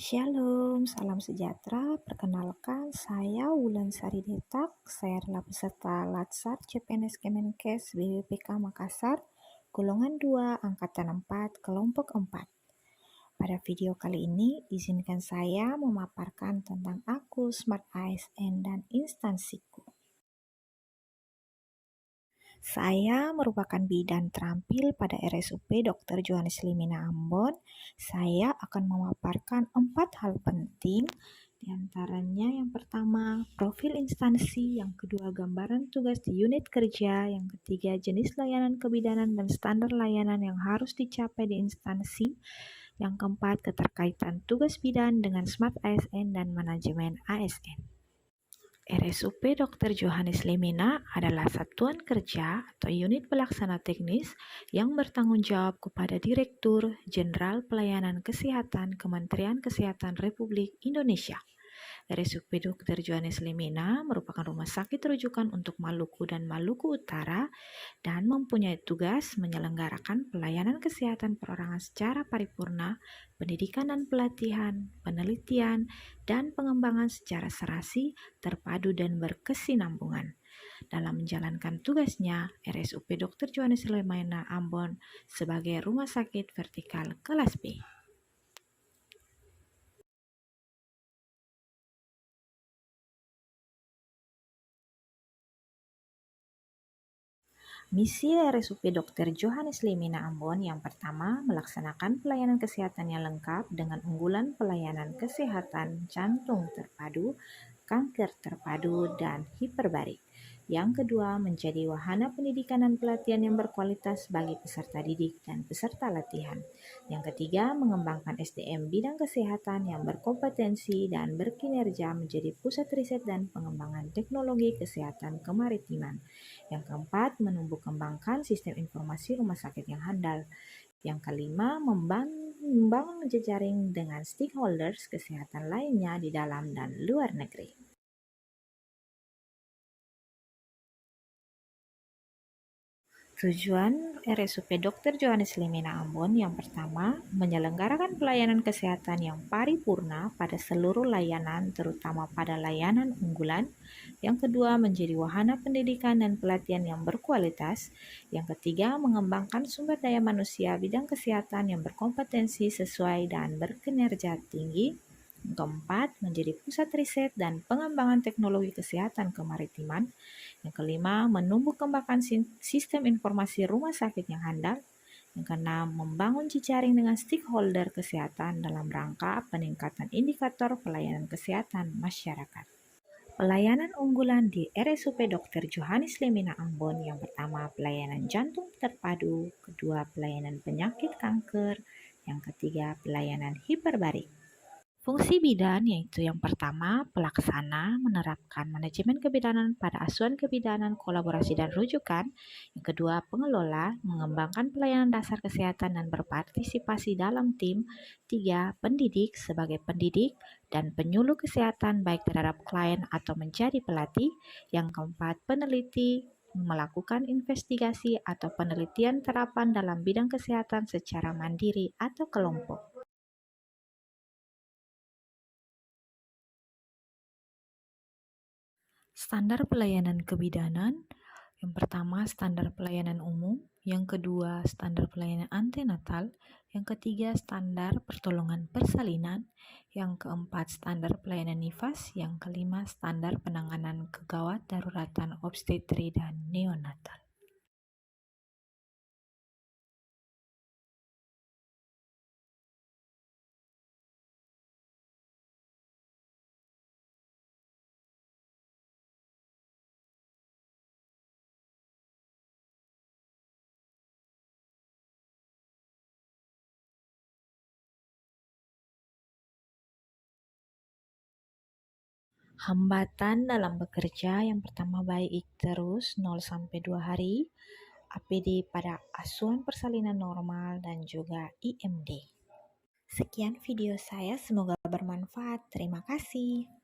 Shalom, salam sejahtera. Perkenalkan, saya Wulansari Detak. Saya adalah peserta Latsar CPNS Kemenkes BPPK Makassar, golongan 2, angkatan 4, kelompok 4. Pada video kali ini, izinkan saya memaparkan tentang aku, Smart ASN, dan instansiku. Saya merupakan bidan terampil pada RSUP Dr. Johannes Limina Ambon. Saya akan memaparkan 4 hal penting, di antaranya yang pertama, profil instansi, yang kedua, gambaran tugas di unit kerja, yang ketiga, jenis layanan kebidanan dan standar layanan yang harus dicapai di instansi, yang keempat, keterkaitan tugas bidan dengan Smart ASN dan manajemen ASN. RSUP Dr. Johannes Limina adalah satuan kerja atau unit pelaksana teknis yang bertanggung jawab kepada Direktur Jenderal Pelayanan Kesehatan Kementerian Kesehatan Republik Indonesia. RSUP Dr. Johannes Limina merupakan rumah sakit rujukan untuk Maluku dan Maluku Utara dan mempunyai tugas menyelenggarakan pelayanan kesehatan perorangan secara paripurna, pendidikan dan pelatihan, penelitian, dan pengembangan secara serasi, terpadu, dan berkesinambungan. Dalam menjalankan tugasnya, RSUP Dr. Johannes Limina Ambon sebagai rumah sakit vertikal kelas B. Misi RSUP Dr. Johannes Limina Ambon yang pertama, melaksanakan pelayanan kesehatan yang lengkap dengan unggulan pelayanan kesehatan jantung terpadu, kanker terpadu, dan hiperbarik. Yang kedua, menjadi wahana pendidikan dan pelatihan yang berkualitas bagi peserta didik dan peserta latihan. Yang ketiga, mengembangkan SDM bidang kesehatan yang berkompetensi dan berkinerja menjadi pusat riset dan pengembangan teknologi kesehatan kemaritiman. Yang keempat, menumbuh kembangkan sistem informasi rumah sakit yang handal. Yang kelima, membangun jejaring dengan stakeholders kesehatan lainnya di dalam dan luar negeri. Tujuan RSUP Dr. Johannes Limina Ambon yang pertama, menyelenggarakan pelayanan kesehatan yang paripurna pada seluruh layanan, terutama pada layanan unggulan. Yang kedua, menjadi wahana pendidikan dan pelatihan yang berkualitas. Yang ketiga, mengembangkan sumber daya manusia bidang kesehatan yang berkompetensi sesuai dan berkinerja tinggi. Yang keempat, menjadi pusat riset dan pengembangan teknologi kesehatan kemaritiman. Yang kelima, menumbuh kembangkan sistem informasi rumah sakit yang handal. Yang keenam, membangun jejaring dengan stakeholder kesehatan dalam rangka peningkatan indikator pelayanan kesehatan masyarakat. Pelayanan unggulan di RSUP Dr. Johannes Limina Ambon yang pertama, pelayanan jantung terpadu, kedua, pelayanan penyakit kanker, yang ketiga, pelayanan hiperbarik. Fungsi bidan yaitu yang pertama, pelaksana menerapkan manajemen kebidanan pada asuhan kebidanan, kolaborasi dan rujukan. Yang kedua, pengelola mengembangkan pelayanan dasar kesehatan dan berpartisipasi dalam tim. Tiga, pendidik sebagai pendidik dan penyuluh kesehatan baik terhadap klien atau menjadi pelatih. Yang keempat, peneliti melakukan investigasi atau penelitian terapan dalam bidang kesehatan secara mandiri atau kelompok. Standar pelayanan kebidanan, yang pertama standar pelayanan umum, yang kedua standar pelayanan antenatal, yang ketiga standar pertolongan persalinan, yang keempat standar pelayanan nifas, yang kelima standar penanganan kegawat daruratan obstetri dan neonatal. Hambatan dalam bekerja, yang pertama, baik terus 0-2 hari, APD pada asuhan persalinan normal, dan juga IMD. Sekian video saya, semoga bermanfaat. Terima kasih.